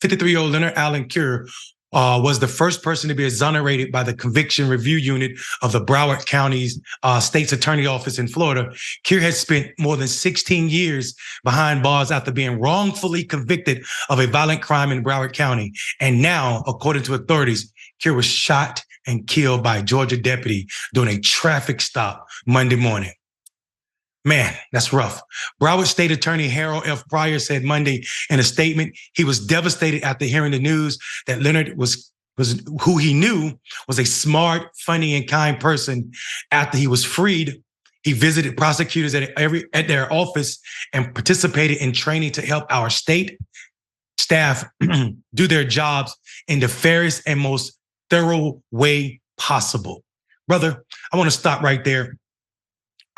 53-year-old Leonard Allan Cure was the first person to be exonerated by the Conviction Review Unit of the Broward County's State's Attorney Office in Florida. Cure had spent more than 16 years behind bars after being wrongfully convicted of a violent crime in Broward County. And now, according to authorities, Cure was shot and killed by a Georgia deputy during a traffic stop Monday morning. Man, that's rough. Broward State Attorney Harold F. Pryor said Monday in a statement he was devastated after hearing the news that Leonard was who he knew was a smart, funny, and kind person. After he was freed, he visited prosecutors at their office and participated in training to help our state staff do their jobs in the fairest and most thorough way possible. Brother, I want to stop right there.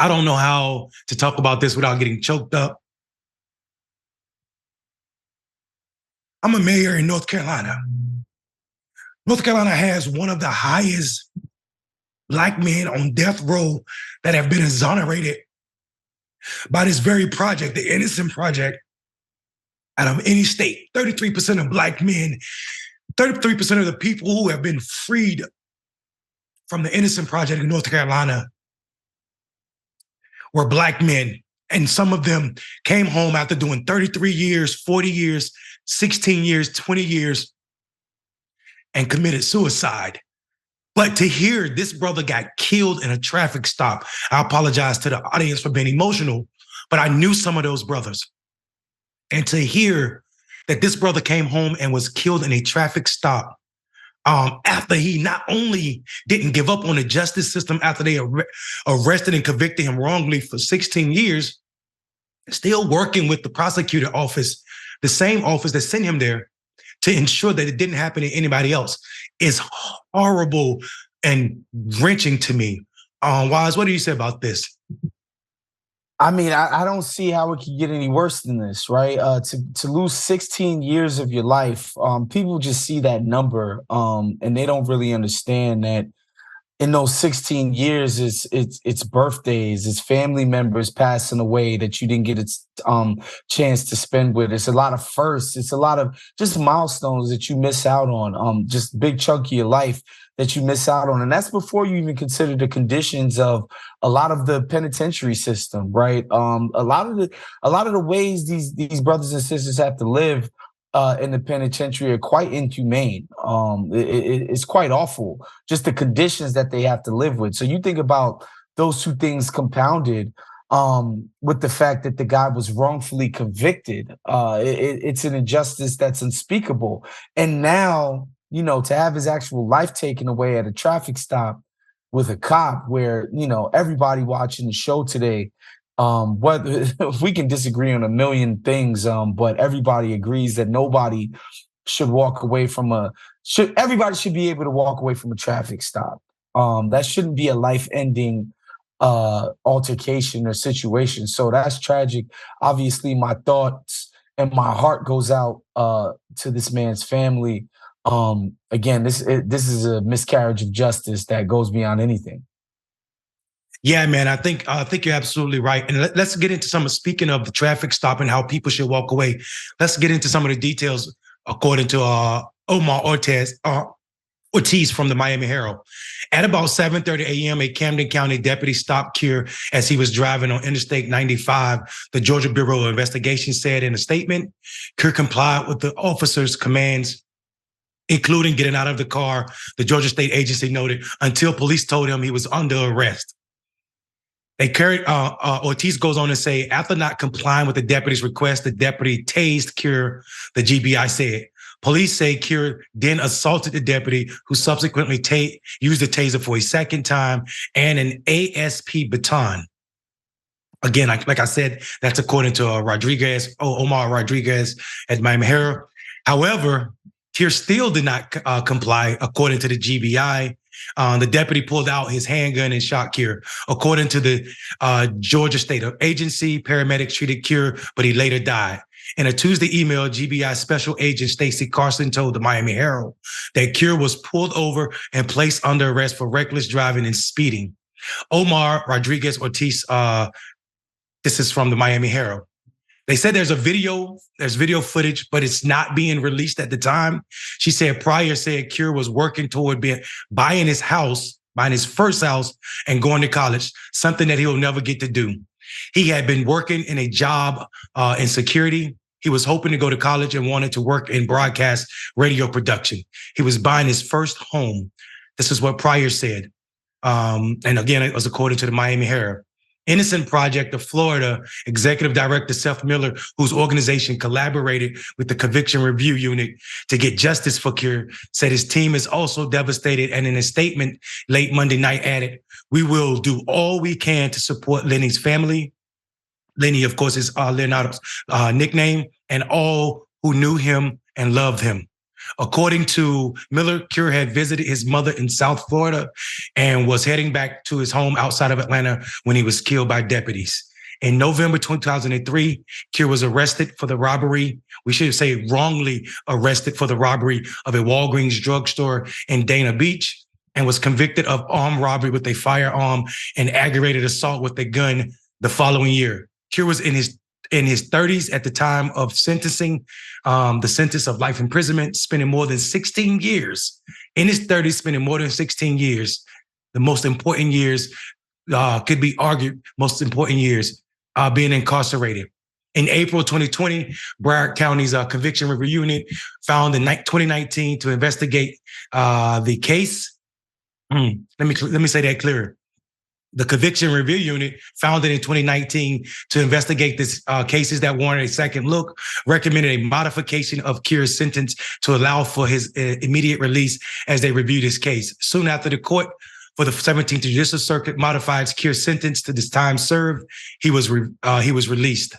I don't know how to talk about this without getting choked up. I'm a mayor in North Carolina. North Carolina has one of the highest Black men on death row that have been exonerated by this very project, the Innocent Project, out of any state. 33% of Black men, 33% of the people who have been freed from the Innocent Project in North Carolina were Black men. And some of them came home after doing 33 years, 40 years, 16 years, 20 years, and committed suicide. But to hear this brother got killed in a traffic stop, I apologize to the audience for being emotional, but I knew some of those brothers. And to hear that this brother came home and was killed in a traffic stop after he not only didn't give up on the justice system after they arrested and convicted him wrongly for 16 years, still working with the prosecutor office, the same office that sent him there to ensure that it didn't happen to anybody else, is horrible and wrenching to me. Wise, what do you say about this? I mean, I don't see how it could get any worse than this, right? To lose 16 years of your life, people just see that number, and they don't really understand that in those 16 years, it's birthdays, it's family members passing away that you didn't get a chance to spend with. It's a lot of firsts. It's a lot of just milestones that you miss out on, just big chunk of your life that you miss out on. And that's before you even consider the conditions of a lot of the penitentiary system, right? A lot of the ways these brothers and sisters have to live in the penitentiary are quite inhumane. It's quite awful, just the conditions that they have to live with. So you think about those two things compounded with the fact that the guy was wrongfully convicted. It's an injustice that's unspeakable. And now, you know, to have his actual life taken away at a traffic stop with a cop where, you know, everybody watching the show today, whether we can disagree on a million things, but everybody agrees that nobody should walk away from everybody should be able to walk away from a traffic stop. That shouldn't be a life-ending altercation or situation. So that's tragic. Obviously, my thoughts and my heart goes out to this man's family. Again, this is a miscarriage of justice that goes beyond anything. Yeah, man, I think you're absolutely right. And let's get into speaking of the traffic stop and how people should walk away. Let's get into some of the details according to Omar Ortiz from the Miami Herald. At about 7:30 a.m., a Camden County deputy stopped Cure as he was driving on Interstate 95. The Georgia Bureau of Investigation said in a statement, Cure complied with the officer's commands, including getting out of the car. The Georgia State Agency noted until police told him he was under arrest. They carried, Ortiz goes on to say, after not complying with the deputy's request, the deputy tased Cure, the GBI said. Police say Cure then assaulted the deputy, who subsequently used the taser for a second time and an ASP baton. Again, like I said, that's according to Omar Rodriguez at Miami Herald. However, Cure still did not comply, according to the GBI. The deputy pulled out his handgun and shot Cure. According to the Georgia State Agency, paramedics treated Cure, but he later died. In a Tuesday email, GBI Special Agent Stacey Carson told the Miami Herald that Cure was pulled over and placed under arrest for reckless driving and speeding. Omar Rodriguez Ortiz, this is from the Miami Herald. They said there's video footage, but it's not being released at the time. She said Pryor said Cure was working toward buying his first house and going to college, something that he'll never get to do. He had been working in a job in security. He was hoping to go to college and wanted to work in broadcast radio production. He was buying his first home. This is what Pryor said. And again, it was according to the Miami Herald. Innocent Project of Florida Executive Director Seth Miller, whose organization collaborated with the Conviction Review Unit to get justice for Cure, said his team is also devastated, and in a statement late Monday night added, "We will do all we can to support Lenny's family." Lenny, of course, is Leonardo's nickname, and all who knew him and loved him. According to Miller, Cure had visited his mother in South Florida and was heading back to his home outside of Atlanta when he was killed by deputies. In November 2003, Cure was arrested for the robbery. We should say wrongly arrested for the robbery of a Walgreens drugstore in Dana Beach, and was convicted of armed robbery with a firearm and aggravated assault with a gun the following year. Cure was in his 30s at the time of sentencing, the sentence of life imprisonment, spending more than 16 years. In his 30s, spending more than 16 years, the most important years, could be argued, most important years, being incarcerated. In April 2020, Broward County's Conviction Review Unit found in 2019 to investigate the case. Let me say that clearer. The Conviction Review Unit, founded in 2019 to investigate this cases that warranted a second look, recommended a modification of Cure's sentence to allow for his immediate release as they reviewed his case. Soon after the court for the 17th Judicial Circuit modified Cure's sentence to this time served, he was released.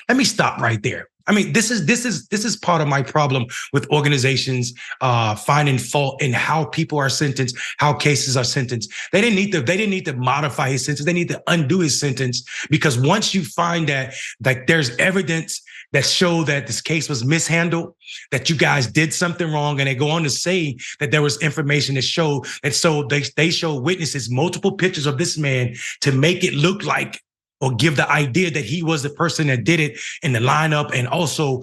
Let me stop right there. I mean, this is part of my problem with organizations finding fault in how people are sentenced, how cases are sentenced. They didn't need to modify his sentence. They need to undo his sentence, because once you find that like there's evidence that show that this case was mishandled, that you guys did something wrong, and they go on to say that there was information that showed that, so they show witnesses multiple pictures of this man to make it look like, or give the idea that he was the person that did it in the lineup, and also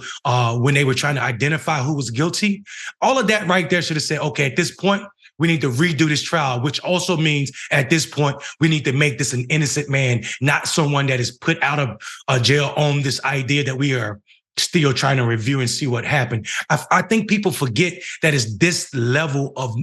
when they were trying to identify who was guilty. All of that right there should have said, okay, at this point, we need to redo this trial, which also means at this point, we need to make this an innocent man, not someone that is put out of jail on this idea that we are still trying to review and see what happened. I think people forget that it's this level of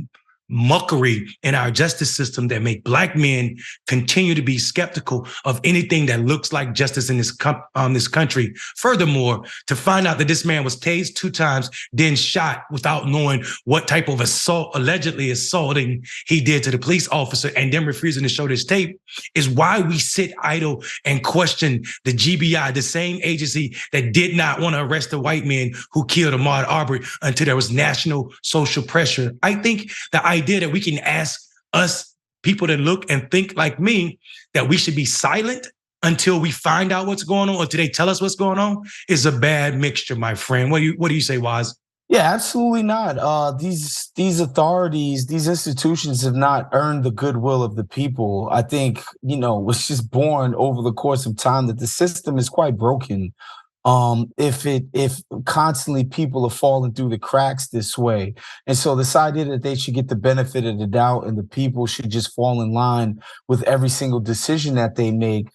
muckery in our justice system that make Black men continue to be skeptical of anything that looks like justice in this country. Furthermore, to find out that this man was tased 2 times, then shot without knowing what type of assault, allegedly assaulting, he did to the police officer, and then refusing to show this tape, is why we sit idle and question the GBI, the same agency that did not want to arrest the white man who killed Ahmaud Arbery until there was national social pressure. I think the idea that we can ask us people that look and think like me that we should be silent until we find out what's going on, or until they tell us what's going on, is a bad mixture, my friend. What do you say, Woz? Yeah, absolutely not. These authorities, these institutions have not earned the goodwill of the people. I think, was just born over the course of time that the system is quite broken. If constantly people are falling through the cracks this way. And so this idea that they should get the benefit of the doubt and the people should just fall in line with every single decision that they make,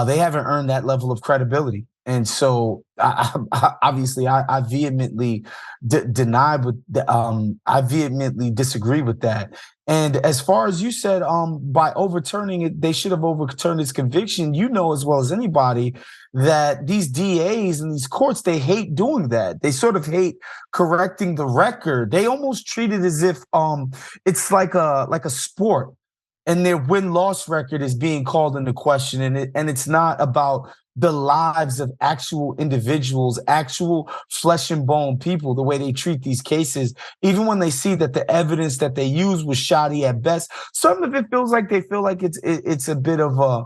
they haven't earned that level of credibility. And so obviously I vehemently I vehemently disagree with that. And as far as you said, by overturning it, they should have overturned his conviction. You know as well as anybody that these DAs and these courts, they hate doing that. They sort of hate correcting the record. They almost treat it as if it's like a sport, and their win-loss record is being called into question. And it's not about the lives of actual individuals, actual flesh and bone people, the way they treat these cases, even when they see that the evidence that they use was shoddy at best. Some of it feels like they feel like it's a bit of a,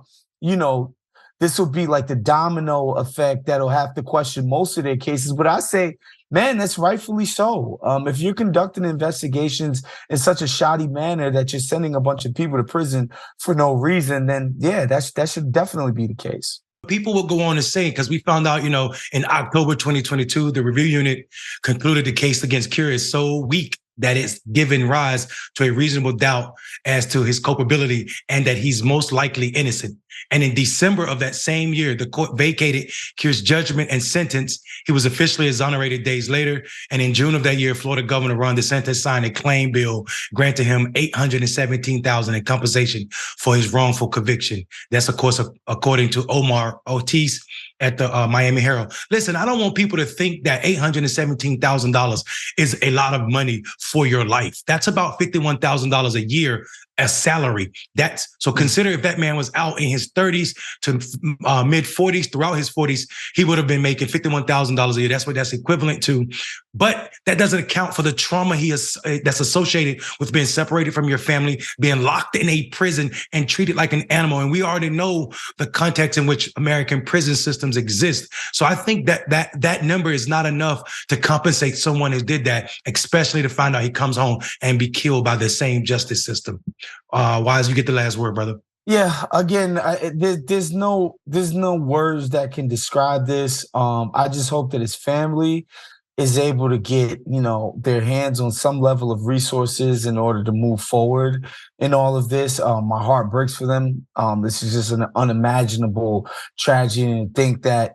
this will be like the domino effect that'll have to question most of their cases. But I say, man, that's rightfully so. If you're conducting investigations in such a shoddy manner that you're sending a bunch of people to prison for no reason, then yeah, that should definitely be the case. people will go on to say, because we found out, in October 2022, the review unit concluded the case against Cure is so weak that it's given rise to a reasonable doubt as to his culpability and that he's most likely innocent. And in December of that same year, the court vacated Cure's judgment and sentence. He was officially exonerated days later. And in June of that year, Florida Governor Ron DeSantis signed a claim bill granting him $817,000 in compensation for his wrongful conviction. That's, of course, according to Omar Ortiz at the Miami Herald. Listen, I don't want people to think that $817,000 is a lot of money for your life. That's about $51,000 a year as salary. So consider if that man was out in his 30s to mid 40s, throughout his 40s, he would have been making $51,000 a year. That's what that's equivalent to. But that doesn't account for the trauma that's associated with being separated from your family, being locked in a prison and treated like an animal. And we already know the context in which American prison systems exist. So I think that number is not enough to compensate someone who did that, especially to find out he comes home and be killed by the same justice system. Wise, you get the last word, brother. Yeah, again, there's no words that can describe this. I just hope that his family is able to get, their hands on some level of resources in order to move forward in all of this. My heart breaks for them. This is just an unimaginable tragedy, and think that,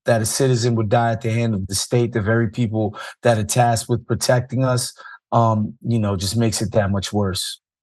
that a citizen would die at the hand of the state, the very people that are tasked with protecting us, just makes it that much worse.